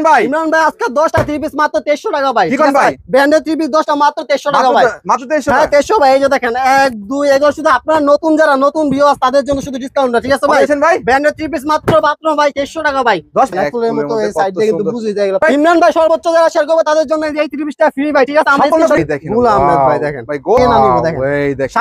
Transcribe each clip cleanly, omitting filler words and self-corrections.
ভাই? ইমরান ভাই আজকে 10টা 3 পিস মাত্র 2300 টাকা ভাই। ঠিক আছে ভাই? ব্র্যান্ডের 3 পিস 10টা মাত্র 2300 টাকা ভাই। মাত্র 2300 হ্যাঁ টাকা। 2300 ভাই। এই যে দেখেন 1 2 এগুলো শুধু আপনারা নতুন যারা নতুন ভিউয়ার্স তাদের জন্য শুধু ডিসকাউন্ট, ঠিক আছে ভাই? বলেছেন ভাই? ব্র্যান্ডের 3 পিস মাত্র ভাই 2300 টাকা ভাই। 10 ফুলের মতো এই কত সাইড দিয়ে কিন্তু সুন্দর। বুঝিয়ে যায় এগুলো। ইমরান ভাই সর্বোচ্চ যারা শেয়ার করবে তাদের জন্য এই 3 পিসটা ফ্রি ভাই, ঠিক আছে? আমরা দেখেন গুলা আহমেদ ভাই দেখেন ভাই গোল কে না নিব দেখেন। এই দেখেন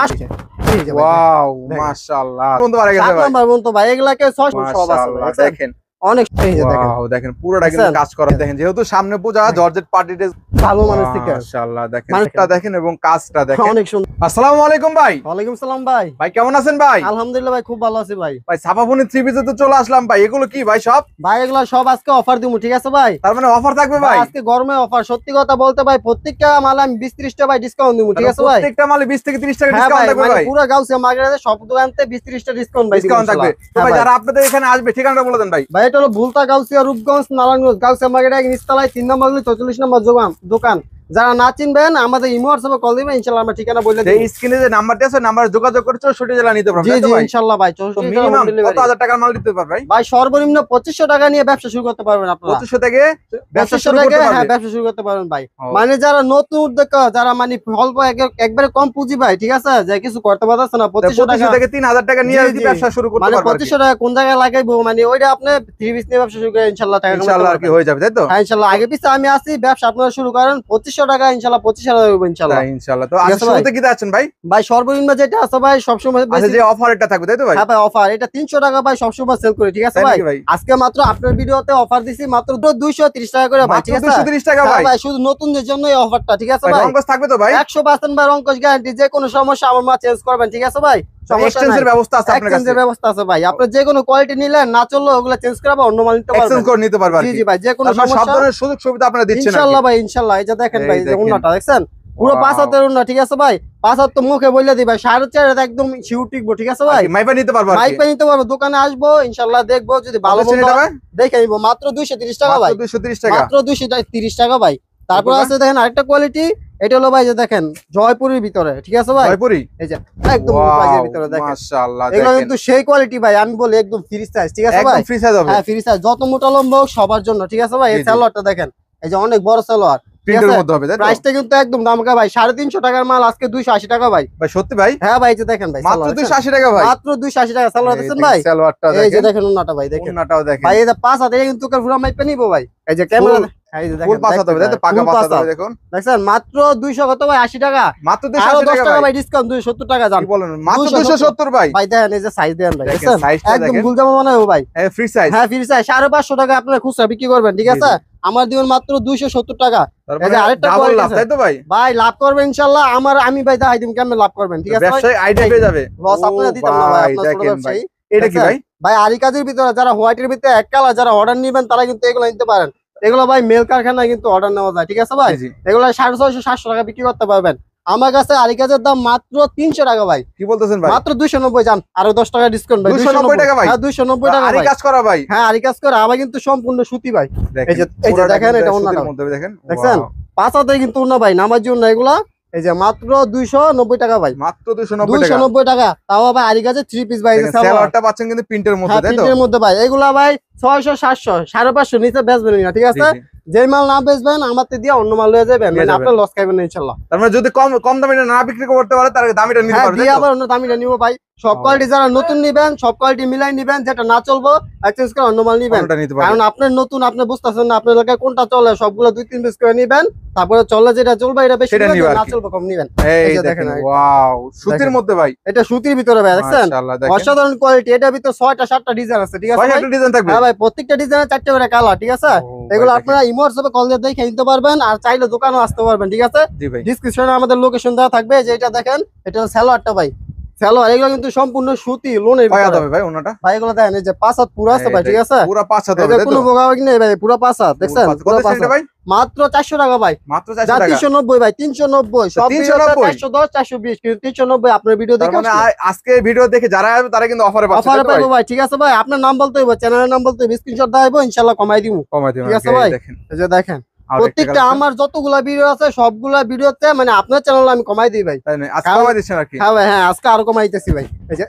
এই যে ভাই ওয়াও মাশাআল্লাহ বন্ধু পারে গেছে 7 ভাই। নাম্বার বন্ধু ভাই এগুলাকে 600 সব আছে মাশাআল্লাহ ভাই। দেখেন অনেক এই যে দেখেন ওয়াও দেখেন পুরোটা কিন্তু কাজ করা। দেখেন যেহেতু সামনে পূজা জর্জেট পার্টি ড্রেস ভালো মানুষ থেকে মাশাআল্লাহ দেখেন এটা দেখেন এবং কাজটা দেখেন অনেক সুন্দর। আসসালামু আলাইকুম ভাই। ওয়ালাইকুম সালাম ভাই। ভাই কেমন আছেন ভাই? আলহামদুলিল্লাহ ভাই খুব ভালো আছি ভাই। ভাই সাফাফুনি 3 পিসে তো চলে আসলাম ভাই, এগুলো কি ভাই সব? ভাই এগুলা সব আজকে অফার দিমু, ঠিক আছে ভাই? তার মানে অফার থাকবে ভাই? আজকে গরমে অফার। সত্যি কথা বলতে ভাই প্রত্যেকটা মালে আমি 20-30 টা ভাই ডিসকাউন্ট দিমু, ঠিক আছে ভাই? প্রত্যেকটা মালে 20 থেকে 30 টাকা হ্যাঁ ডিসকাউন্ট ভাই, থাকবে মানে ভাই? পুরো গাউসিয়া মার্কেটে সব দোকানতে 20-30 টা ডিসকাউন্ট ভাই ডিসকাউন্ট থাকবে। তো ভাই যারা আপনাদের এখানে আসবে ঠিকানাটা বলে দেন ভাই। ভাই এটা হলো ভুলতা গাউসিয়া রূপগঞ্জ নারায়ণগঞ্জ গাউসিয়া মার্কেটে নিচতলায় 3 নম্বর 44 নম্বর দোকান। যারা না চিনবেন আমাদের ইমো হোয়াটসঅ্যাপে কল দিবেন, ইনশাআল্লাহ আমরা ঠিকানা বলে দেব। এই স্ক্রিনে যে নাম্বারটা আছে নাম্বারে যোগাযোগ করে 64 জেলা নিতে পারবেন। জি তো জি ভাই ইনশাআল্লাহ ভাই 64 মিনিমাম কত হাজার টাকার মাল দিতে পারবে ভাই? ভাই সর্বনিম্ন 2500 টাকা নিয়ে ব্যবসা শুরু করতে পারবেন আপনারা। 2500 থেকে ব্যবসা 2500 শুরু করতে হ্যাঁ পারবে। ব্যবসা শুরু করতে পারবেন ভাই। মানে যারা নতুন উদ্যোক্তা যারা মানে অল্প একবারে কম পুঁজি ভাই, ঠিক আছে? যে কিছু করতে পারতেছে না 2500 টাকা থেকে 3000 টাকা নিয়ে জি, যদি জি। ব্যবসা শুরু করতে মানে পারবে। 2500 টাকা কোন জায়গায় লাগাইবো মানে ওইটা আপনি 3 পিস নিয়ে ব্যবসা শুরু করে ইনশাআল্লাহ টাকা ইনশাআল্লাহ আর কি হয়ে যাবে তাই তো? হ্যাঁ ইনশাআল্লাহ আগে পিছে আমি আছি, ব্যবসা আপনারা শুরু করেন 2500 টাকা ইনশাআল্লাহ 25,000 হবে ইনশাআল্লাহ। ইনশাআল্লাহ। তো আজ শুরুতে কি আছেন ভাই? ভাই সর্বনিম্ন যেটা আছে ভাই সবসময় আচ্ছা যে অফারটা থাকবে তাই তো ভাই? হ্যাঁ ভাই অফার এটা 300 টাকা ভাই সবসময় সেল করি, ঠিক আছে তাই ভাই? নাকি ভাই? আজকে মাত্র আপনার ভিডিওতে অফার দিছি মাত্র 230 টাকা করে ভাই, ঠিক আছে? 230 টাকা হ্যাঁ ভাই? ভাই শুধু নতুনদের জন্য এই অফারটা, ঠিক আছে ভাই ভাই? রংকস থাকবে তো ভাই? 100% ভাই রংকস গ্যারান্টি, যে কোনো সমস্যা আমার মা চেঞ্জ করবেন, ঠিক আছে ভাই? সমস্যা এক্সচেঞ্জের নাই, ব্যবস্থা আছে আপনার কাছে? এক্সচেঞ্জের ব্যবস্থা আছে ভাই। আপনি যে কোনো কোয়ালিটি নিলেন না চললো ওগুলা চেঞ্জ করে আবার অন্য মাল নিতে পারবেন, এক্সচেঞ্জ করে নিতে পারবে আর জি কি? জি ভাই যে কোনো তার মানে সব সমস্যা ধরনের সুযোগ সুবিধা আপনারা দিচ্ছেন ইনশাআল্লাহ ভাই ইনশাআল্লাহ। এই যে দেখেন এই ভাই যে দেখেন। উন্নাটা দেখছেন পুরো 5 হাতের উন্না, ঠিক আছে ভাই? 5 হাত তো মুখে বইলে দিই ভাই 4.5 একদম শিউর টিকবো, ঠিক আছে ভাই? মাইপা নিতে পারবে আর কি? মাইপে নিতে পারবো, দোকানে আসবো ইনশাআল্লাহ দেখবো যদি ভালো কত মন্দ এটা ভাই? দেখে নিবো। মাত্র 230 টাকা ভাই, মাত্র 230 টাকা। মাত্র 230 টাকা ভাই। তারপর তারপর? আছে দেখেন আরেকটা কোয়ালিটি, এটা হলো ভাই যে দেখেন জয়পুরের ভিতরে, ঠিক আছে ভাই? জয়পুরি? এই যে একদম প্রাইজের ভিতরে দেখেন মাশাআল্লাহ এগুলো দেখেন কিন্তু সেই কোয়ালিটি ভাই, আমি বলি একদম ফ্রি সাইজ, ঠিক আছে ভাই? একদম ফ্রি সাইজ হবে। হ্যাঁ ফ্রি সাইজ, যত মোটা লম্বা হোক সবার জন্য, ঠিক আছে ভাই? এই জি, জি। সালোয়ারটা দেখেন এই যে অনেক বড় সালোয়ার, প্রিন্টের মধ্যে হবে তাই তো? প্রাইসটা কিন্তু একদম দামকা ভাই। 350 টাকার মাল আজকে 280 টাকা ভাই। ভাই সত্যি ভাই? হ্যাঁ ভাই এই যে দেখেন ভাই মাত্র সালোয়ার দেখছেন? 280 টাকা ভাই? মাত্র 280 টাকা সালোয়ার দেখছেন ভাই? সালোয়ারটা এই যে দেখেন, দেখেন উন্নাটা ভাই দেখেন ওন্নাটাও দেখেন। ভাই। এই যে 5 হাতে কিন্তু পুরো মাইপে নিবো ভাই। এই যে ক্যামেরা এই যে ফুল দেখেন পাঁচ হাত হবে তাই তো? পাকা পাঁচ হাত হবে দেখুন। দেখছেন মাত্র 200 কত ভাই 80 টাকা। মাত্র আরো 280 10 টাকা টাকা ভাই? ভাই ডিসকাউন্ট 270 টাকা জান। কি বলেন মাত্র 270 270 ভাই? ভাই দেখেন এই যে সাইজ দেন ভাই দেখেন, দেখছেন সাইজটা একদম দেখেন। গুলজামা মনে হবে ভাই। হ্যাঁ ফ্রি সাইজ। হ্যাঁ ফ্রি সাইজ 550 টাকা আপনারা খুচরা বিক্রি করবেন, ঠিক জি, আছে? আমার দিবেন মাত্র 270 টাকা। এই যে আরেকটা ডাবল কোয়ালিটি লাভ আছে তাই তো ভাই? ভাই, লাভ করবেন ইনশাআল্লাহ। আমি ভাই দেখাই দিম কেমনে লাভ করবেন, ঠিক আছে ভাই? ব্যবসায়ী আইডিয়া পেয়ে যাবে। লস আপনারা দিতাম না ভাই, আপনারা ছোট দেখেন ভাই ব্যবসায়ী। এটা কি ভাই? ভাই আরি কাজের ভিতরে যারা হোয়াইটের ভিতরে এক কালার যারা অর্ডার নেবেন তারা কিন্তু এগুলো নিতে পারেন। এগুলো ভাই মেল কারখানায় কিন্তু অর্ডার নেওয়া যায়, ঠিক আছে ভাই? জি, জি। এগুলো 650-700 টাকা বিক্রি করতে পারবেন। আমার কাছে আরি কাজের দাম মাত্র 300 টাকা ভাই। কি বলতেছেন ভাই? মাত্র 290 জান, আরো 10 টাকা ডিসকাউন্ট ভাই। 290 টাকা ভাই? হ্যাঁ 290 টাকা আরি ভাই। কাজ করা ভাই? হ্যাঁ আরি কাজ করে আবার কিন্তু সম্পূর্ণ সুতি ভাই। দেখেন এই যে দেখেন এটা ওন্নাটা মধ্যে দেখেন দেখছেন 5 হাতে কিন্তু ওন্না ভাই নামার জন্য এগুলা। এই যে মাত্র 290 টাকা ভাই, মাত্র 290 টাকা। 290 টাকা। তাও ভাই আরি কাজে 3 পিস ভাই। এই যে সালোয়ার সালোয়ারটা পাচ্ছেন কিন্তু প্রিন্টের মধ্যে হ্যাঁ তাই তো? প্রিন্টের মধ্যে ভাই। এগুলা ভাই 600-700 550 নিচে বেচবেন না, ঠিক আছে? জি, জি। যে মাল না বেচবেন আমাতে দিয়ে অন্য মাল লয়ে যাবেন, মানে আপনার লস খাইবেন না ইনশাআল্লাহ। তার মানে যদি কম কম দামে না বিক্রি করতে পারে তার দামিটা নিতে হ্যাঁ পারবে দিয়ে তাই তো? আবার অন্য দামিটা নিব ভাই। সব কোয়ালিটি যারা নতুন নিবেন সব কোয়ালিটি মিলাই নিবেন, যেটা না চলবো এক্সচেঞ্জ করে অন্য মাল নিবেন। কোনটা নিতে পারবে? কারণ আপনার নতুন আপনি বুঝতেছেন না আপনার এলাকায় কোনটা চলে, সবগুলো 2-3 পিস করে নিবেন। তারপরে চলে যেটা চলবে এটা বেশি সেটা নিবেন, নিবেন আর না কি। চলবে কম নিবেন। এই যে দেখেন দেখেন, ওয়াও সুতির দেখেন। মধ্যে ভাই এটা সুতির ভিতরে ভাই দেখছেন মাশাআল্লাহ দেখেন অসাধারণ কোয়ালিটি। এটার ভিতরে 6টা-7টা ডিজাইন আছে, ঠিক আছে ভাই? কয়টা ডিজাইন থাকবে? হ্যাঁ ভাই প্রত্যেকটা ডিজাইনে 4টা করে কালার, ঠিক আছে? এগুলো আপনারা ইমো হোয়াটসঅ্যাপে কল দিয়ে দেখে নিতে পারবেন, আর চাইলে দোকানেও আসতে পারবেন, ঠিক আছে? জি ভাই ডেসক্রিপশনে আমাদের লোকেশন দেওয়া থাকবে। যে এটা দেখেন এটা সালোয়ারটা ভাই, সালোয়ার এগুলো কিন্তু সম্পূর্ণ সুতি লোনের কয় ভিতরে হবে ভাই ওনাটা? ভাই। এগুলো দেখেন এই যে 5 হাত পুরো আছে ভাই, ঠিক আছে? পুরো 5 হাত এই হবে যে তাই কোনো তো? বোকা নেই ভাই, পুরো 5 হাত দেখছেন? কত পুরো 5 সেটা হাত। ভাই? মাত্র 400 টাকা ভাই। মাত্র 400 যা টাকা 390 ভাই, 390 সব 390? 410 420 কিন্তু 390 আপনার ভিডিও তার দেখে মানে আজকে ভিডিও দেখে যারা আসবে তারা কিন্তু অফারে পাচ্ছে অফারে তাই তো ভাই? পাবো ভাই, ঠিক আছে ভাই? আপনার নাম বলতে হইব, চ্যানেলের নাম বলতে হইব, স্ক্রিনশট দেখাইবো ইনশাআল্লাহ কমাই দিমু, কমাই দিবেন ঠিক আছে ভাই? দেখেন এই যে দেখেন আর প্রত্যেকটা আমার যতগুলা ভিডিও আছে সবগুলা ভিডিওতে মানে আপনার চ্যানেলে আমি কমাই দিই ভাই। তাই না আজকে কারণ- কমাই দিচ্ছেন আর কি? হ্যাঁ ভাই হ্যাঁ আজকে আরো কমাইতেছি ভাই। এই যে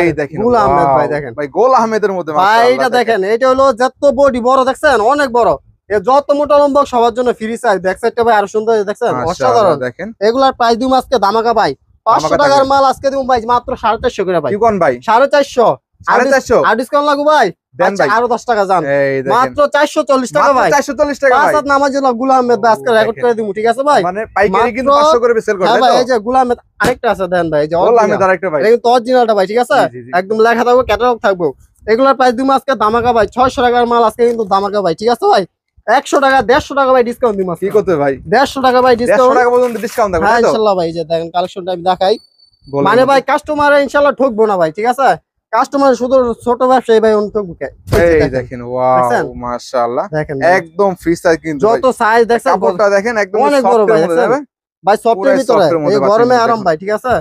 এই দেখেন গুল আহমেদ ভাই wow, দেখেন ভাই গোল আহমেদের মধ্যে ভাই, মাশাআল্লাহ এটা দেখেন এটা হলো যত বডি বড় দেখছেন অনেক বড়। যত মোটা লম্বা সবার জন্য ফ্রি সাইজ। ব্যাক সাইডটা ভাই আরো সুন্দর দেখছেন, অসাধারণ। দেখেন এগুলার প্রাইস দিম আজকে ধামাকা ভাই 500 টাকার মাল আজকে দিম ভাই মাত্র 450 করে ভাই। কি কোন ভাই 450 450 আর ডিসকাউন্ট লাগু ভাই দেন ভাই আরো 10 টাকা জান এই দেখেন মাত্র 440 টাকা ভাই। 440 টাকা ভাই। পাঁচ নামার জন্য গোলাম আহমেদ ভাই আজকে রেকর্ড করে দিমু, ঠিক আছে ভাই? মানে পাইকারি কিন্তু 500 করে সেল করে হ্যাঁ তাই ভাই, তো? এই যে গোলাম আহমেদ আরেকটা আছে দেন ভাই, এই যে গোলাম আহমেদ আরেকটা ভাই, এটা কিন্তু অরিজিনালটা ভাই, ঠিক আছে? জি, জি। একদম লেখা থাকবে, ক্যাটালগ থাকবে। এগুলোর প্রাইস দিমু আজকে ধামাকা ভাই 600 টাকার মাল আজকে কিন্তু ধামাকা ভাই, ঠিক আছে ভাই? 100 টাকা 150 টাকা ভাই ডিসকাউন্ট দিমু কি করতে ভাই 150 টাকা ভাই 150 ডিসকাউন্ট। টাকা পর্যন্ত ডিসকাউন্ট থাকবে হ্যাঁ তাই তো? ইনশাআল্লাহ ভাই, এই যে দেখেন কালেকশনটা আমি দেখাই। বলেন। মানে ভাই কাস্টমার ইনশাআল্লাহ ঠকবো না ভাই, ঠিক আছে? কাস্টমার শুধু ছোট ব্যবসায়ী ভাই ঠকবে। এই দেখেন ওয়াও মাশাআল্লাহ দেখেন একদম ফ্রি সাইজ কিন্তু যত সাইজ দেখছেন কাপড়টা দেখেন একদম অনেক বড় সফট ভাই, এর মধ্যে যাবে ভাই সফটের ভিতরে এই গরমে আরাম ভাই, ঠিক আছে?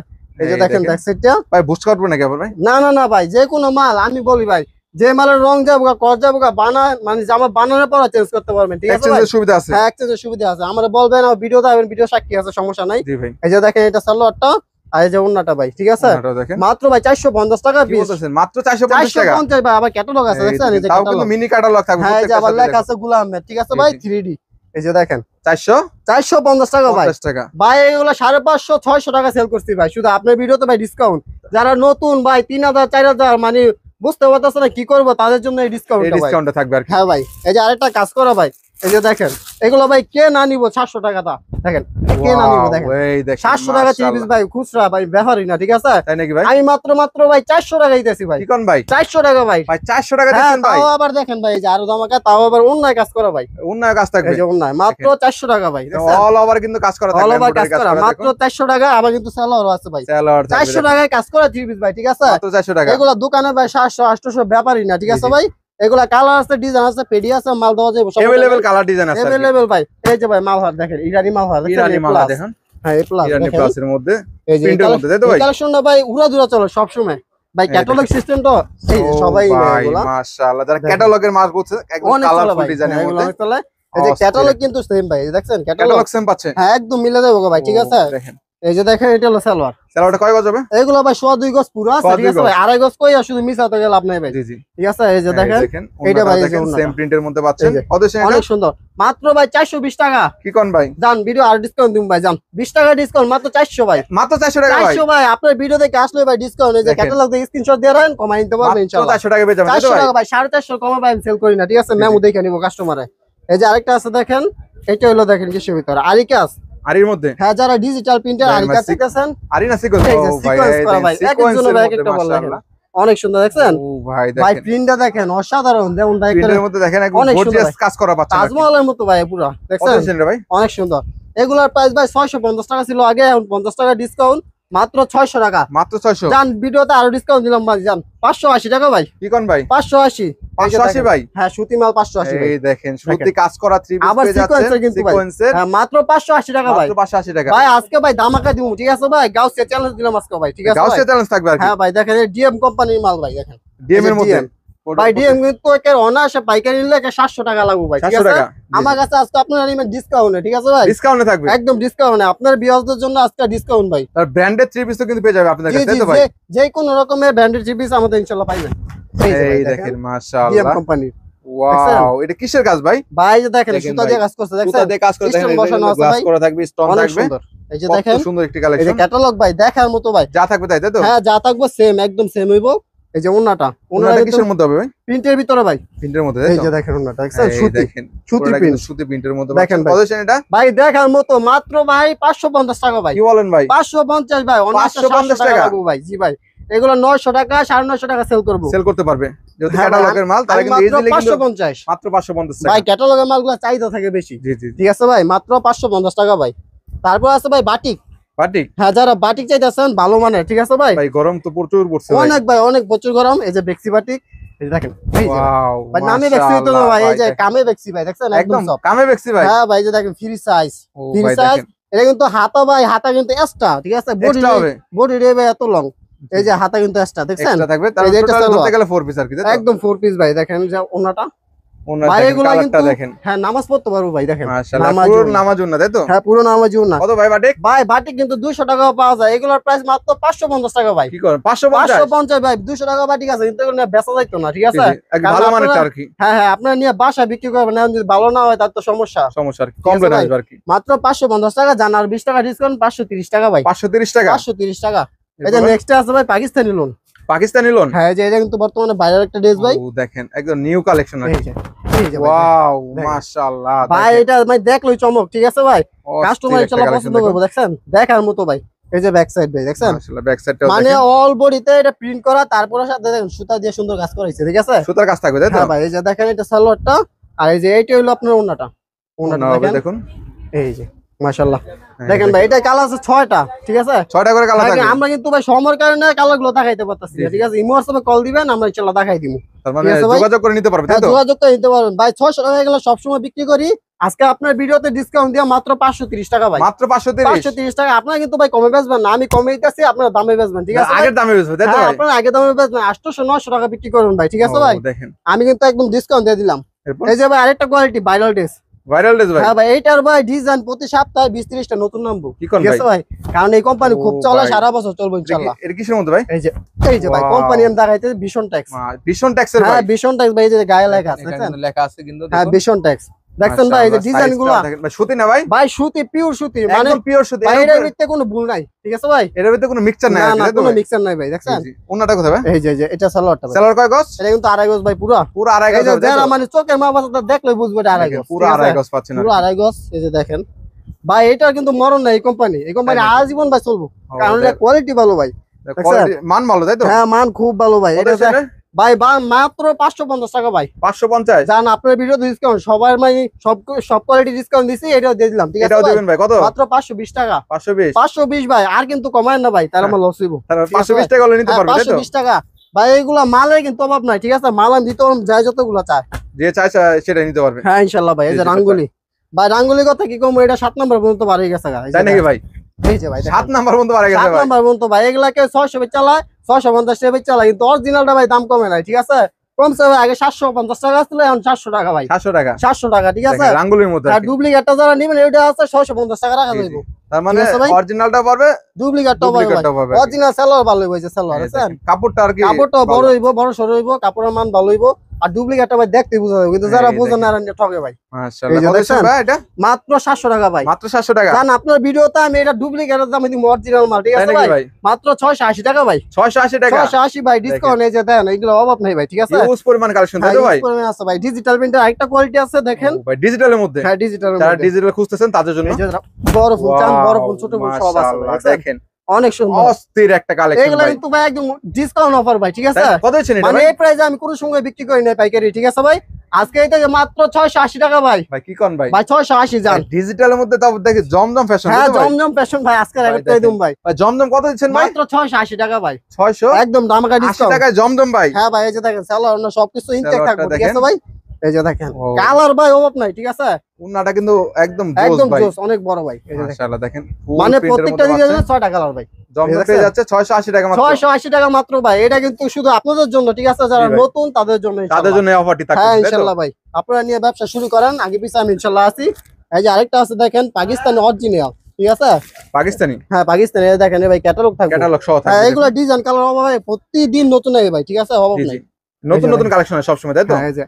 এই যে এই দেখেন দেখেন। ব্যাক সাইডটা ভাই বুস্ট করবে নাকি আবার ভাই? না না না ভাই, যে কোনো মাল আমি বলি ভাই, যে মালের রং যাবো কর যাবো বানা মানে জামা বানানোর পর চেঞ্জ করতে পারবেন, ঠিক আছে ভাই? এক্সচেঞ্জের সুবিধা আছে। হ্যাঁ এক্সচেঞ্জের সুবিধা আছে, আমরা বলবেন আর ভিডিও দেবেন, ভিডিও সাক্ষী আছে, সমস্যা নাই। জি ভাই এই যে দেখেন এটা সালোয়ারটা আর এই যে ওন্নাটা ভাই, ঠিক আছে? ওটা দেখেন মাত্র ভাই 450 টাকা কি পিস। বলতেছেন মাত্র 450 টাকা 450 ভাই, আবার ক্যাটালগ আছে দেখছেন, এই যে তাও কিন্তু ক্যাটালগ। মিনি ক্যাটালগ থাকবে হ্যাঁ এই যে প্রত্যেকটা আবার সাথে লেখা আছে গোলাম আহমেদ, ঠিক আছে জি, ভাই? জি। 3D এই যে দেখেন 450 টাকা ভাই। টাকা ভাই এগুলো 550 600 টাকা সেল করছি ভাই, শুধু আপনার ভিডিওতে ভাই ডিসকাউন্ট। যারা নতুন ভাই 3000 4000 মানে বুঝতে পারতেছে না কি করবো, তাদের জন্য এই এই ডিসকাউন্টটা ভাই। ডিসকাউন্টটা থাকবে আর কি। হ্যাঁ ভাই, এই যে আরেকটা কাজ করা ভাই, এই যে দেখেন এগুলো ভাই কে না নিব 700 টাকাটা দেখেন, কে না নিব দেখেন Wow, এই দেখেন 700 টাকা চিপিস ভাই, খুচরা ভাই, ব্যাপারই না, ঠিক আছে? তাই নাকি ভাই? আমি মাত্র ভাই 400 টাকা দিতেছি ভাই। কি কোন ভাই 400 টাকা ভাই। ভাই 400 টাকা হ্যাঁ, দিচ্ছেন ভাই? তাও আবার দেখেন ভাই, এই যে আরো দামাকা, তাও আবার অন্যায় কাজ করা ভাই, উন্নয় কাজ থাকবে এই যে অন্যায় মাত্র 400 টাকা ভাই। অল ওভার কিন্তু কাজ করা থাকবে অল ওভার কাজ embroidery করা করা মাত্র 400 টাকা, আবার কিন্তু সেলারও আছে ভাই। সেলার 400 টাকায় কাজ করা থ্রি-পিস ভাই, ঠিক আছে? মাত্র 400 টাকা এগুলা দোকানে ভাই 700 800 ব্যাপারই না, ঠিক জি, আছে জি। ভাই? এগুলা কালার আছে, ডিজাইন আছে, পেডি আছে, মাল দেওয়া যাবে अवेलेबल কালার ডিজাইন আছে আর কি। अवेलेबल ভাই। এই যে ভাই মালহার দেখেন, ইরানি মালহার দেখেন, ইরানি A+, মালা দেখেন হ্যাঁ A+, ইরানি দেখেন। প্লাসের মধ্যে এই যে প্রিন্টের মধ্যে তাই তো ভাই? কালেকশনটা ভাই উড়াধুরা চলে সব সময় ভাই, এই ক্যাটালগ সিস্টেম তো এই যে ও সবাই নেয় ভাই এগুলা। মাশাআল্লাহ যারা দেখেন। ক্যাটালগের মাল করছে একদম অনেক চলে কালারফুল ভাই, ডিজাইনের এগুলো মধ্যে অনেক চলে। এই যে অস্থির। ক্যাটালগ কিন্তু সেম ভাই, দেখছেন ক্যাটালগ ক্যাটালগ সেম পাচ্ছে হ্যাঁ একদম মিলে দেবো ভাই, ঠিক আছে? ও, দেখেন এই যে দেখেন এটা হলো সালোয়ার, সেলারটা কয় গজ হবে? এগুলো ভাই 102 গজ পুরো আছে, সোয়া ঠিক দুই আছে গজ। ভাই? 2.5 গজ কই আর শুধু মিসাতে গেল আপনি ভাই, জি জি ঠিক আছে? এই যে এই দেখেন দেখেন এইটা ভাই, এই যে দেখেন ওন্নাটা। সেম প্রিন্টের মধ্যে পাচ্ছেন এই যে। কত সেটা অনেক সুন্দর, মাত্র ভাই 420 টাকা। কি কোন ভাই জান ভিডিও আর ডিসকাউন্ট দিন ভাই, জান 20 টাকা ডিসকাউন্ট, মাত্র 400 ভাই। মাত্র 400 টাকা ভাই 400 ভাই, আপনার ভিডিও দেখে আসলে ভাই ডিসকাউন্ট, এই যে দেখেন। ক্যাটালগ দেখে স্ক্রিনশট দিয়ে রাখেন, কমাই নিতে পারবেন মাত্র ইনশাআল্লাহ। 400 টাকা পেয়ে যাবেন তাই তো 400 ভাই? টাকা ভাই, 450 কমে ভাই আমি সেল করি না, ঠিক আছে? জি, মেমো দেখে নিব কাস্টমারে। এই যে আরেকটা আছে দেখেন, এটা হলো দেখেন কিসের ভিতরে আরিকাস। আর এর মধ্যে হ্যাঁ যারা ডিজিটাল প্রিন্টার ভাই, আরিকাস মাসি- দেখতেছেন, আরি না সিকোয়েন্স এই যে ও ভাই সিকোয়েন্স করা ভাই, এক একজনের ভাই এক একটা বল দেখেন, মাশাআল্লাহ অনেক সুন্দর দেখছেন ও ভাই ভাই, দেখেন প্রিন্টটা দেখেন অসাধারণ, যেমন ভাই প্রিন্টের মধ্যে দেখেন একদম অনেক সুন্দর গর্জিয়াস ভাই। কাজ করা পাচ্ছেন আর কি। তাজমহলের মতো ভাই পুরো, কত দেখছেন সেটা ভাই অনেক সুন্দর। এগুলার প্রাইস ভাই 650 টাকা ছিল আগে, এখন 50 টাকা ডিসকাউন্ট, মাত্র 600 টাকা। মাত্র 600 জান ভিডিওতে আরো ডিসকাউন্ট দিলাম ভাই, জান 580 টাকা ভাই, কি কোন ভাই 580 580 ভাই হ্যাঁ সুতি মাল 580 ভাই। এই দেখেন সত্যি কাজ করা থ্রি পিস আবার পেয়ে যাচ্ছে সিকোয়েন্সের কিন্তু ভাই, সিকোয়েন্সের হ্যাঁ মাত্র 580 টাকা ভাই। মাত্র 580 টাকা ভাই আজকে ভাই দামাকা দিব, ঠিক আছে ভাই? গাউসিয়া চ্যালেঞ্জ দিলাম আজকে ভাই, ঠিক আছে ভাই? গাউসিয়া চ্যালেঞ্জ থাকবে আর কি হ্যাঁ ভাই দেখেন ডিএম কোম্পানির মাল ভাই, দেখেন ডিএম এর এই যে মধ্যে DM ভাই, ডিএম কিন্তু একের অনায়াসে পাইকারি নিলে 700 টাকা লাগবে ভাই, ঠিক 700 আছে? টাকা আমার কাছে আজকে আপনারা নিবেন ডিসকাউন্টে, ঠিক আছে ভাই? ডিসকাউন্টে থাকবে একদম ডিসকাউন্টে আপনার ভিউয়ারদের জন্য আজকে ডিসকাউন্ট ভাই। আর ব্র্যান্ডেড থ্রি পিস তো কিন্তু পেয়ে যাবে আপনাদের জি কাছে জি, তাই তো ভাই যে কোন রকমের ব্র্যান্ডেড জিপিস আমাদের ইনশাআল্লাহ পাইবেন। এই দেখেন ডিএম মাশাআল্লাহ কোম্পানি ওয়াও এটা কিসের কাজ ভাই ভাই, যে দেখেন দেখেন সুতা ভাই। দিয়ে কাজ করছে, সুতা দেখছেন দিয়ে কাজ করে দেখেন Stone বসানো আছে গ্লাস ভাই। করা থাকবে স্টোন অনেক থাকবে সুন্দর। এই যে কত দেখেন সুন্দর একটি এই যে কালেকশন ক্যাটালগ ভাই, দেখার মতো ভাই, যা থাকবে তাই তো হ্যাঁ যা থাকবে সেম, একদম সেম হইব। এই যে ওন্নাটা, ওনাটা কিসের মধ্যে হবে ভাই প্রিন্টের ভিতরে ভাই, প্রিন্টের মধ্যে এই তাই তো যে দেখেন ওন্নাটা, দেখছেন এই সুতি দেখেন সুতি পুরোটা প্রিন্ট কিন্তু সুতি প্রিন্টের মধ্যে দেখেন পাচ্ছেন। ভাই। কত সেন এটা ভাই, দেখার মতো মাত্র ভাই 550 টাকা ভাই, কি বলেন ভাই 550 ভাই, অনায়াসে 550 700 টাকা টাকা? লাগবে ভাই। জি ভাই, এগুলো 900 টাকা 950 টাকা সেল করব। সেল করতে পারবে যদি হ্যাঁ ভাই, ক্যাটালগের মাল তাহলে আমি কিন্তু মাত্র ইজিলি কিন্তু 550 মাত্র 550 ভাই, টাকা ক্যাটালগের মালগুলো চাহিদা থাকে বেশি, জি জি ঠিক আছে ভাই? মাত্র 550 টাকা ভাই। তারপর আছে ভাই বাটিক, বাটিক হ্যাঁ যারা বাটিক চাইতেছেন ভালো মানের, ঠিক আছে ভাই? ভাই গরম তো প্রচুর পড়ছে ভাই অনেক ভাই, অনেক প্রচুর গরম। এই যে বেক্সি বাটিক, এই যে দেখেন, এই যে ওয়াও ভাই নামে বেক্সি তো না ভাই, এই যে কামে বেক্সি ভাই, দেখছেন একদম একদম সব। কামে বেক্সি ভাই হ্যাঁ ভাই, এই যে দেখেন ফ্রি সাইজ, ও ফ্রি ভাই সাইজ। দেখেন এটা কিন্তু হাতা ভাই, হাতা কিন্তু এক্সট্রা, ঠিক আছে? বডি এক্সট্রা হবে বডি রে ভাই এত লং, এই যে হাতা কিন্তু এক্সট্রা, দেখছেন এক্সট্রা থাকবে তার এই যে এটা টোটাল সালোয়ার। ধরতে গেলে 4 পিস আর কি তাই তো? একদম 4 পিস ভাই। দেখেন যে ওন্নাটা, ওনার ভাই দেখেন, এগুলা কালারটা কিন্তু দেখেন হ্যাঁ নামাজ পড়তে পারবো ভাই দেখেন মাশাআল্লাহ নামাজ পুরো উন্না। নামাজ না তাই তো হ্যাঁ পুরো নামাজি উন্না। কত ভাই বাটিক ভাই বাটিক কিন্তু 200 টাকা পাওয়া যায়, এগুলোর প্রাইস মাত্র 550 টাকা ভাই। কি করেন 550 550 ভাই, 200 টাকা বাটিক আছে কিন্তু এগুলো নিয়ে বেচা যাইতো না, ঠিক আছে? কারণ ভালো মানের আপনারা- আর কি হ্যাঁ হ্যাঁ আপনারা নিয়ে বাসা বিক্রি করবেন, এখন যদি ভালো না হয় তার তো সমস্যা। সমস্যা আর কি কমপ্লেন ভাই? আসবে আর কি মাত্র 550 টাকা, জান আর 20 টাকা ডিসকাউন্ট 530 টাকা ভাই। 530 টাকা 530 টাকা। এই যে নেক্সট আছে ভাই পাকিস্তানি লোন। পাকিস্তানি লোন হ্যাঁ এই যে এটা কিন্তু বর্তমানে ভাইরাল একটা ড্রেস ভাই। ও দেখেন একদম নিউ কালেকশন আর এই কি যে এই যে ভাই, ওয়াও দেখেন। মাশাআল্লাহ ভাই এটা ভাই দেখলোই চমক, ঠিক আছে ভাই? অস্থির কাস্টমার একটা ইনশাআল্লাহ collection পছন্দ করবে, দেখছেন দেখার মতো ভাই। এই যে ব্যাক সাইড ভাই দেখছেন, মাশাআল্লাহ ব্যাক সাইডটাও মানে দেখেন অল বডিতে এটা প্রিন্ট করা, তারপরে সাথে দেখেন সুতা দিয়ে সুন্দর কাজ করা হয়েছে, ঠিক আছে? সুতার কাজ থাকবে তাই তো হ্যাঁ ভাই এই যে দেখেন এটা সালোয়ারটা, আর এই যে এইটা হলো আপনার ওন্নাটা। ওন্নাটা ওনা হবে দেখেন, দেখুন এই যে মাশাআল্লাহ হ্যাঁ, দেখেন ভাই, এটা কালার আছে 6টা, ঠিক আছে? 6টা করে কালার আগে থাকবে আমরা কিন্তু ভাই সময়ের কারণে কালার গুলো দেখাইতে পারতাছি না, জি, জি। ঠিক আছে? ইমো হোয়াটসঅ্যাপে কল দিবেন, আমরা ইনশাআল্লাহ দেখাই দিমু। তার মানে ঠিক আছে ভাই? যোগাযোগ করে নিতে পারবে তাই হ্যাঁ তো যোগাযোগ করে নিতে পারবেন ভাই। 600 টাকা এগুলো সবসময় বিক্রি করি, আজকে আপনার ভিডিওতে ডিসকাউন্ট দিয়ে মাত্র 530 টাকা ভাই। মাত্র 530 530 টাকা। আপনারা কিন্তু ভাই কমে বেচবেন না, আমি কমে দিতেছি, আপনারা দামে বেচবেন, ঠিক আছে ভাই? আগের দামে বেচবে তাই তো হ্যাঁ ভাই আপনারা আগে দামে বেচবেন, 800 900 টাকা বিক্রি করবেন ভাই, ঠিক আছে ও, ভাই? দেখেন আমি কিন্তু একদম ডিসকাউন্ট দিয়ে দিলাম। এরপর এই যে ভাই আরেকটা quality viral dress. Viral dress ভাই হ্যাঁ ভাই এইটার ভাই ডিজাইন প্রতি সপ্তাহে 20-30টা নতুন নামবো, কি কোন ঠিক আছে ভাই? কারণ এই কোম্পানি খুব ও চলে, ভাই। সারা বছর চলবে ইনশাআল্লাহ। এটা কিসের মধ্যে ভাই এই যে ভাই Wow. কোম্পানি আমি দেখাইতে ভীষণ ট্যাক্স। ভীষণ ট্যাক্সের ভাই হ্যাঁ ভীষণ ট্যাক্স ভাই, এই যে গায়ে লেখা আছে এখানে দেখছেন? কিন্তু লেখা আছে কিন্তু হ্যাঁ দেখুন ভীষণ ট্যাক্স দেখছেন ভাই, এই যে মাশাআল্লাহ, ডিজাইন size গুলা টা দেখেন ভাই সুতি না ভাই ভাই, সুতি পিওর সুতি, মানে একদম পিওর সুতি বাইরের ভিতরে কোনো ভুল নাই, ঠিক আছে ভাই? এর ভিতরে কোনো মিক্সচার নাই না আর কি, না তাই তো কোনো ভাই? মিক্সার নাই ভাই, দেখছেন? জি, জি। ওনাটা কোথায় ভাই এই যে এটা সালোয়ারটা ভাই, সেলার কয় গজ এটা কিন্তু আড়াই গজ ভাই পুরো। পুরো আড়াই এই গজ যে হবে, তাই তো? যারা মানে চোখের মা বাচ্চা দেখলে বুঝবে এটা আড়াই দেখেন, গজ, পুরো ঠিক আছে? আড়াই গজ পাচ্ছেন পুরো আড়াই গজ। এই যে দেখেন ভাই, এটা কিন্তু মরণ নাই, এই কোম্পানি তাই নাকি? আজীবন ভাই চলবো, ও, কারণ এটা কোয়ালিটি ভালো ভাই। দেখছেন? quality- মান ভালো তাই তো হ্যাঁ মান খুব ভালো ভাই। কত এটা ছিল? ভাই মাত্র 550 টাকা ভাই। 550 জান আপনার ভিডিও ডিসকাউন্ট সবার মানে সব কোয়ালিটি ডিসকাউন্ট দিছি, এটাও দিয়ে দিলাম, ঠিক আছে এটাও ভাই? দিবেন ভাই কত মাত্র 520 টাকা। 520 520 ভাই, আর কিন্তু কমায় না ভাই, তার আমার লস হইব। তাহলে ঠিক আছে 520 টাকা হলে নিতে হ্যাঁ, পারবে তাই তো 520 টাকা ভাই। এগুলা মালের কিন্তু অভাব নাই, ঠিক আছে? মাল আমি দিতে পারবো যায় যতগুলো চায়। যে চাই সেটা নিতে পারবে হ্যাঁ ইনশাআল্লাহ ভাই। এই জি, যে জি, রাঙ্গুলি ভাই, রাঙ্গুলি কথা কি কম, এটা 7 নম্বর পর্যন্ত বাড়ি গেছে গা। তাই নাকি ভাই এই যে ভাই 7 নাম্বার পর্যন্ত বাড়া গেছে 7 ভাই নম্বর পর্যন্ত ভাই, এগুলাকে 600 টাকা চালায়, 650 টাকা চালায়, কিন্তু অরিজিনালটা ভাই দাম কমে নাই, ঠিক আছে? কমছে ভাই, আগে 750 টাকা ছিল, এখন 400 টাকা ভাই। 700 টাকা 700 টাকা, ঠিক আছে? দেখেন, রাঙ্গুলির মধ্যে আর আর কি। ডুপ্লিকেটটা যারা নেবেন এটা আছে 650 টাকা রাখা জি, জি। যাইব। তার মানে ঠিক আছে ভাই? অরিজিনালটা পারবে ডুপ্লিকেটটাও পাবে ভাই, ডুপ্লিকেটটাও পাবে আর কি। অরিজিনাল সেলর ভালো হইছে, সেলর এই আছে। দেখেন, কাপড়টা আর কি কাপড়টা বড় ভালো। হইব, বড় সরো হইব, কাপড়ের মান ভালো হইব। আর ডুপ্লিকেটটা ভাই দেখতে বুঝা যাবে, কিন্তু যারা এই বোঝে না দেখেন। এরা ঠকে ভাই। মাশাআল্লাহ এই যে কত দেখছেন? ভাই এটা মাত্র 700 টাকা ভাই। মাত্র 700 টাকা জান আপনার ভিডিওতে আমি এটা ডুপ্লিকেটের দামে দিই, অরিজিনাল মাল, ঠিক তাই আছে নাকি ভাই? ভাই মাত্র 680 টাকা ভাই। 680 টাকা 680 ভাই ডিসকাউন্ট, এই যে দেন, এগুলো অভাব নাই ভাই, ঠিক আছে? ইউজ পরিমাণ কালেকশন তাই তো হ্যাঁ, ভাই use পরিমাণে আছে ভাই। ডিজিটাল প্রিন্টার আরেকটা কোয়ালিটি আছে দেখেন। ও ভাই ডিজিটালের মধ্যে হ্যাঁ ডিজিটাল, যারা ডিজিটাল খুঁজতেছেন তাদের জন্য এই যে বড় ফুল চান, বড় ফুল, ছোট ফুল সব আছে ভাই, মাশাআল্লাহ, দেখছেন? দেখেন অনেক সুন্দর। অস্থির একটা কালেকশন এগুলা ভাই কিন্তু ভাই একদম ডিসকাউন্ট অফার ভাই, ঠিক আছে? তাই, কত হচ্ছে এটা মানে ভাই এই প্রাইসে আমি কোনো সময় বিক্রি করি না পাইকারি, ঠিক আছে ভাই? আজকে এটা যে মাত্র 680 টাকা ভাই। ভাই কি কোন ভাই ভাই 680 জান। ডিজিটালের মধ্যে তাও দেখি জমজম ফ্যাশন হ্যাঁ তাই তো ভাই জমজম ফ্যাশন ভাই, আজকে ভাই রেকর্ড করে দিম ভাই। ভাই জমজম কত দিচ্ছেন ভাই মাত্র 680 টাকা ভাই, 680 একদম দামাকা ডিসকাউন্ট। টাকায় জমজম ভাই হ্যাঁ ভাই, এই যে দেখেন সালোয়ার না সবকিছু ইনটেক সালোয়ারটা থাকবে, ঠিক দেখেন। আছে ভাই? এই যে দেখেন ও। কালার ভাই অভাব নাই, ঠিক আছে? উন্নাটা কিন্তু একদম জোস একদম ভাই জোস, অনেক বড় ভাই। এই যে দেখেন, মাশাআল্লাহ দেখেন মানে প্রত্যেকটা দিকে 6টা কালার ভাই। জমজম দেখছেন? পেয়ে যাচ্ছে 680 টাকা মাত্র 680 টাকা মাত্র ভাই। এটা কিন্তু শুধু আপনাদের জন্য, ঠিক আছে? যারা জি ভাই। নতুন তাদের জন্য তাদের ইনশাআল্লাহ। জন্য এই অফারটি থাকছে হ্যাঁ তাই তো? ইনশাআল্লাহ ভাই, আপনারা নিয়ে ব্যবসা শুরু করেন, আগে পিছে আমি ইনশাআল্লাহ আছি। এই যে আরেকটা আছে দেখেন, পাকিস্তানি অরিজিনাল, ঠিক আছে? পাকিস্তানি হ্যাঁ পাকিস্তানি, এই দেখেন এই ভাই ক্যাটালগ থাকবে। ক্যাটালগ সহ হ্যাঁ থাকবে এগুলো ডিজাইন কালার অভাব ভাই, প্রতিদিন নতুন হবে ভাই, ঠিক আছে? অভাব জি, নাই। জি। নতুন এই যে নতুন কালেকশন সব সময় তাই তো হ্যাঁ এই যে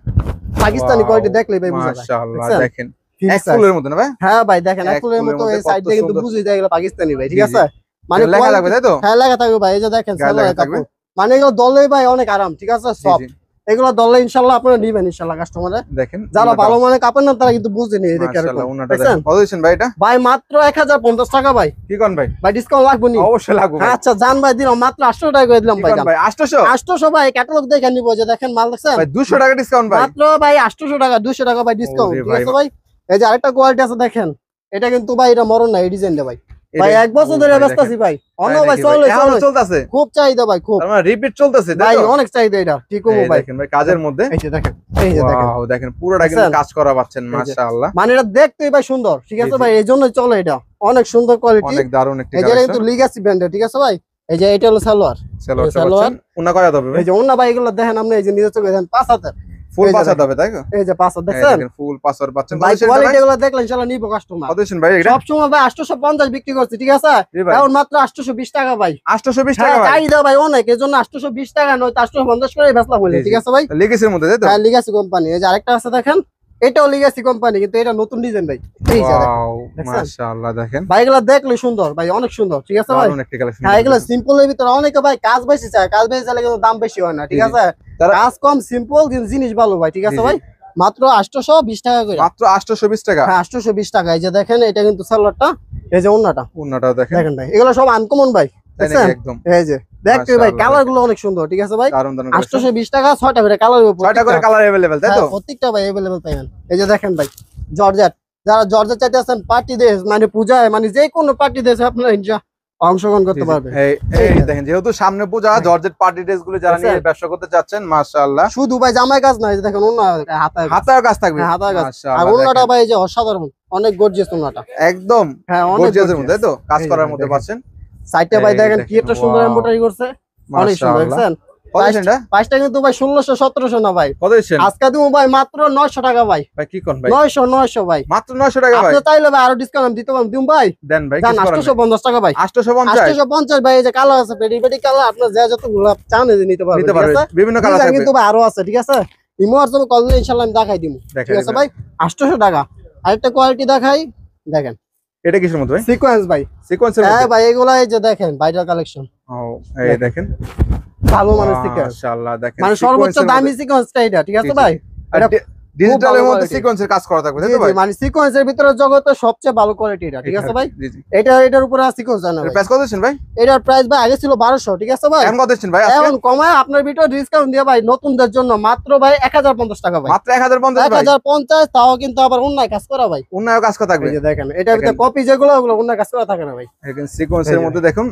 পাকিস্তানি Wow, কোয়ালিটি দেখলেই ভাই বুঝা যায়। মাশাআল্লাহ দেখছেন? দেখেন Feel এক size। ফুলের মধ্যে না ভাই হ্যাঁ ভাই দেখেন এক এক ফুলের ফুলের মতো, মধ্যে এই সাইড কত দিয়ে কিন্তু সুন্দর। বুঝিয়ে যায় এগুলো পাকিস্তানি ভাই, ঠিক জি, আছে? মানে লেখা quality- থাকবে তাই তো হ্যাঁ লেখা থাকবে ভাই, এই যে দেখেন গায়ে সালোয়ার লেখা থাকবে। কাপড়, মানে এগুলো দলে ভাই অনেক আরাম, ঠিক আছে? জি, সব জি। এগুলো দলে ইনশাআল্লাহ আপনারা নিবেন ইনশাআল্লাহ কাস্টমারে। দেখেন যারা উন্নাটা। ভালো মানে কাপড় না তারা কিন্তু বুঝে নিয়ে দেখে মাশাআল্লাহ উন্নাটা দেখছেন দেখেন কত দিচ্ছেন ভাই এটা ভাই? মাত্র 1050 টাকা ভাই। কি কোন ভাই ভাই ডিসকাউন্ট লাগবে নি? অবশ্যই লাগবে ভাই আচ্ছা জান ভাই দিলাম মাত্র 800 টাকা করে দিলাম কি ভাই। কোন ভাই 800 800 ভাই, ক্যাটালগ দেখে নিব, যে দেখেন মাল দেখছেন? ভাই 200 টাকা ডিসকাউন্ট ভাই মাত্র ভাই 800 টাকা, 200 টাকা ভাই ডিসকাউন্ট, ওরে ঠিক ভাই। আছে ভাই? এই যে আরেকটা কোয়ালিটি আছে দেখেন, এটা কিন্তু ভাই এটা মরণ না, এই ডিজাইনটা ভাই। ভাই এটা- 1 বছর ও ধরে ভাই ব্যস্ত দেখেন। আছি ভাই, তাই অন্য ভাই নাকি চলে এখনো চলে, চলতেছে খুব চাহিদা ভাই, খুব তার মানে রিপিট চলতেছে তাই ভাই, তো অনেক চাহিদা এটা, ঠিক এই ভাই। দেখেন ভাই কাজের মধ্যে এই যে দেখেন, এই যে দেখেন, ওয়াও দেখেন পুরোটা কিন্তু দেখছেন? কাজ করা পাচ্ছেন এই যে। মাশাআল্লাহ মানে এটা দেখতেই ভাই সুন্দর, ঠিক জি, আছে জি। ভাই? এই জন্যই চলে এটা, অনেক সুন্দর কোয়ালিটি। অনেক দারুণ একটি এই যে কালেকশন কিন্তু লিগাসি ব্র্যান্ডের, ঠিক আছে ভাই? এই যে এটা হলো সালোয়ার, সেলোয়ারটা সালোয়ার। পাচ্ছেন উন্না কয় হবে ভাই এই যে অন্য ভাই এগুলো দেখেন আপনি, এই যে নিজের চোখে দেখেন 5 হাতের ফুল পাসওয়ার্ড হবে তাই তো? এই যে পাসওয়ার্ড এই দেখছেন দেখেন ফুল পাসওয়ার্ড পাচ্ছেন। ভাই কত সেটা কোয়ালিটি ভাই? গুলো দেখলে ইনশাআল্লাহ নিবো কাস্টমার। কত সেটা ভাই এটা? সব সময় ভাই 850 বিক্রি করছি ঠিক আছে, জি ভাই। এখন মাত্র 820 টাকা ভাই। 820 টাকা হ্যাঁ ভাই। চাহিদা ভাই অনেক, এজন্য 820 টাকা নয় 850 করে বেচলাম হইলে, জি, জি। ঠিক আছে ভাই। লেগেসির মধ্যে তাই তো? হ্যাঁ লিগাসি কোম্পানি। এই যে আরেকটা আছে দেখেন, এটাও লিগাসি কোম্পানি কিন্তু এটা নতুন ডিজাইন ভাই। এই যে দেখেন ওয়াও দেখছেন? মাশাআল্লাহ দেখেন। ভাই এগুলো দেখলে সুন্দর ভাই, অনেক সুন্দর, ঠিক আছে ভাই। দারুণ একটা কালেকশন। হ্যাঁ এগুলো সিম্পল এর ভিতরে অনেকে ভাই কাজ বেশি চায়, কাজ বেশি চাইলে কিন্তু দাম বেশি হয় না, ঠিক জি, জি। আছে। তারা- কাজ কম সিম্পল কিন্তু জিনিস ভালো ভাই, ঠিক আছে জি, জি। ভাই। মাত্র 820 টাকা করে। মাত্র 820 টাকা। হ্যাঁ 820 টাকা। এই যে দেখেন এটা কিন্তু সালোয়ারটা, এই যে ওন্নাটা ওন্নাটাও দেখেন। দেখেন ভাই, এগুলো সব আনকমন ভাই, তাই দেখছেন? নাকি একদম। এই যে দেখতে ভাই মাশাআল্লাহ কালার গুলো অনেক সুন্দর, ঠিক আছে ভাই। দারুণ দারুণ কালেকশন। 820 টাকা 6টা করে কালার, 6টা করে কালার अवेलेबल তাই তো? প্রত্যেকটা ভাই अवेलेबल পাবেন। এই যে দেখেন ভাই জর্জেট, যারা জর্জেট চাইতে আছেন পার্টি ড্রেস মানে পূজায় মানে যে কোনো পার্টি ড্রেস আপনারা অংশগ্রহণ জি, করতে জি। পারবেন। এই দেখেন যেহেতু সামনে পূজা, জর্জেট পার্টি ড্রেস গুলো যারা নিয়ে দেখছেন? ব্যবসা করতে চাচ্ছেন মাশাআল্লাহ। শুধু ভাই জামাই কাজ না, এই যে দেখেন ওন্না হাতায় কাজ। হাতায় কাজ থাকবে। হ্যাঁ, হাতায় কাজ। আর মাশাআল্লাহ ওন্নাটা দেখেন। ভাই এই যে অসাধারণ, অনেক গর্জিয়াস ওন্নাটা। একদম হ্যাঁ অনেক গর্জিয়াসের মধ্যে গর্জিয়াস। তাই তো? কাজ এই যে করার ভাই মধ্যে দেখেন। পাচ্ছেন। সাইডটা ভাই এই দেখেন কি দেখেন, একটা সুন্দর wow! এমব্রয়ডারি করছে, অনেক সুন্দর, মাশাআল্লাহ। দেখছেন? কত সেটা? প্রাইসটা কিন্তু ভাই 1600-1700 না ভাই, কত দিচ্ছেন? আজকে দিব ভাই মাত্র 900 টাকা ভাই। ভাই কি কোন ভাই? 900 ভাই। মাত্র 900 টাকা ভাই। আপনি চাইলে ভাই আরো ডিসকাউন্ট দিতে পারেন, দিম ভাই। দেন ভাই জান কিছু করেন। 850 টাকা ভাই। 850 850 ভাই। এই যে কালার আছে পেডি পেডি কালার, আপনি যা যতগুলো চান এই যে নিতে পারবেন, নিতে ঠিক পারবে। আছে। বিভিন্ন কালার ডিজাইন থাকবে। কিন্তু ভাই আরো আছে, ঠিক আছে। ইমো আর কল দিলে ইনশাআল্লাহ আমি দেখাই দিমু, দেখাই ঠিক আছে দিবেন। ভাই। 800 টাকা। আরেকটা কোয়ালিটি দেখাই, দেখেন এটা কিসের মধ্যে ভাই? সিকোয়েন্স ভাই। সিকোয়েন্সের হ্যাঁ মধ্যে। ভাই এগুলা এই যে দেখেন ভাইরাল কালেকশন, ও এই দেখেন। ভালো মানের সিকোয়েন্স, মাশাআল্লাহ দেখেন। মানে সর্বোচ্চ দামি সিকোয়েন্সটা এটা, ঠিক আছে ভাই। এটা ডিজিটালের ভালো মধ্যে quality। সিকোয়েন্সের কাজ করা থাকবে জি তাই তো জি, ভাই? মানে সিকোয়েন্সের ভিতরে জগতে সবচেয়ে ভালো কোয়ালিটি এটা, ঠিক আছে ভাই। জি জি। এটার উপরে সিকোয়েন্স জানা ভাই। প্রাইস কত দিচ্ছেন ভাই? এটার প্রাইস ভাই আগে ছিল 1200, ঠিক আছে ভাই। এখন কত দিচ্ছেন ভাই আজকে? এখন কমায় আপনার ভিতরে ডিসকাউন্ট দিয়ে ভাই নতুনদের জন্য মাত্র ভাই 1050 টাকা ভাই। মাত্র 1050 ভাই। 1050, তাও কিন্তু আবার অন্যায় কাজ করা ভাই। উন্নয়ন কাজ করা থাকবে। এই যে দেখেন এটার ভিতরে কপি যেগুলো ওগুলো অন্যায় কাজ করা থাকে না ভাই। এখানে সিকোয়েন্সের এই যে। মধ্যে দেখুন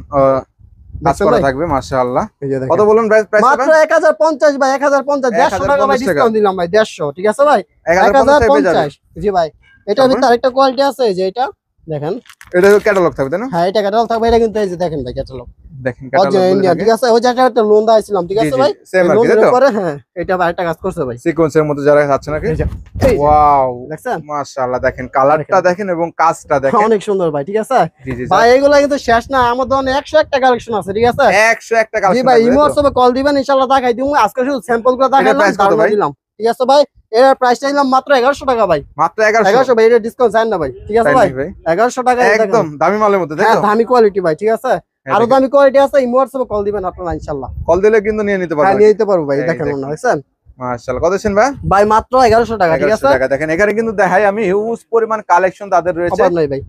কাজ দেখছেন করা ভাই? থাকবে মাশাআল্লাহ। এই যে কত দেখেন বলুন প্রাইস মাত্র 1050 ভাই, 1050 150 টাকা ভাই 1050 ডিসকাউন্ট দিলাম ভাই, 150, ঠিক আছে ভাই। 1050 জি ভাই। এটার তারপর? ভিতরে আরেকটা কোয়ালিটি আছে, এই যে এটা দেখেন। এটা ক্যাটালগ থাকবে তাই না? হ্যাঁ এটা ক্যাটালগ থাকবে, এটা কিন্তু এই যে দেখেন ভাই ক্যাটালগ দেখেন অরিজিনাল ক্যাটালগ ইন্ডিয়া, ঠিক আছে। ওই জায়গাটা একটা লোন দিয়েছিলাম, ঠিক আছে ভাই। সেম আর কি লোনের তাই তো? উপরে হ্যাঁ এটা ভাই একটা কাজ করছে ভাই। সিকোয়েন্সের মধ্যে যারা আছে নাকি? এই যে এই যে, ওয়াও দেখছেন? মাশাআল্লাহ দেখেন কালারটা দেখেন এবং কাজটা দেখেন। অনেক সুন্দর ভাই, ঠিক আছে জি জি ভাই। এগুলা কিন্তু শেষ না, আমার দোকানে 101টা কালেকশন আছে, ঠিক আছে। 101 টাকা জি ভাই ইমো হোয়াটসঅ্যাপে কল দিবেন, ইনশাআল্লাহ দেখাই দিমু। আজকে শুধু স্যাম্পল গুলো দেখাইলাম, price কত ধারণা ভাই? দিলাম, ঠিক আছে ভাই। এর প্রাইসটা নিলাম মাত্র 1100 টাকা ভাই। মাত্র 1100 1100 ভাই, এটা ডিসকাউন্ট চাই না ভাই, ঠিক আছে তাই ভাই। নাকি ভাই? 1100 টাকা একদম দামি মালের মধ্যে তাই হ্যাঁ তো? দামি কোয়ালিটি ভাই, ঠিক আছে। হ্যাঁ, আরো দেখেন। দামি কোয়ালিটি আছে, ইমো হোয়াটসঅ্যাপে কল দিবেন আপনারা ইনশাআল্লাহ। কল দিলে কিন্তু নিয়ে নিতে হ্যাঁ পারবেন। নিয়ে নিতে পারবো ভাই, এই দেখেন দেখেন। না, দেখছেন মাশাআল্লাহ কত দিচ্ছেন ভাই? ভাই মাত্র 1100 টাকা, ঠিক 1100 আছে। টাকা দেখেন এখানে কিন্তু দেখাই আমি হিউজ পরিমাণ কালেকশন তাদের রয়েছে। খবর নাই ভাই।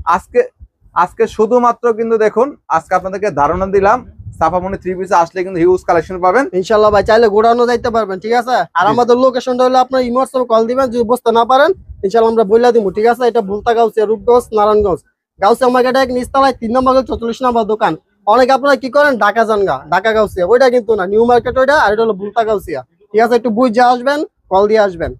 আজকে শুধুমাত্র কিন্তু দেখুন আজকে আপনাদেরকে ধারণা দিলাম সাফামনি 3 পিসে আসলে কিন্তু হিউজ কালেকশন পাবেন ইনশাআল্লাহ ভাই, চাইলে গোডাউনও যাইতে পারবেন, ঠিক আছে। আর আমাদের লোকেশনটা হলো আপনার ইমো হোয়াটসঅ্যাপে কল দিবেন, যদি বুঝতে না পারেন ইনশাআল্লাহ আমরা বইলা দিমু, ঠিক আছে। এটা ভুলতা গাউসিয়া, রূপগঞ্জ, নারায়ণগঞ্জ। গাউসিয়া মার্কেটে এক নিচতলায় 3 নম্বর 44 নম্বর দোকান। অনেক আপনারা কি করেন ঢাকা জানগা, ঢাকা গাউসিয়া, ওইটা কিন্তু না, নিউ মার্কেট ওইটা, আর এটা হলো ভুলতা গাউসিয়া, ঠিক আছে। একটু বুঝে আসবেন, কল দিয়ে আসবেন।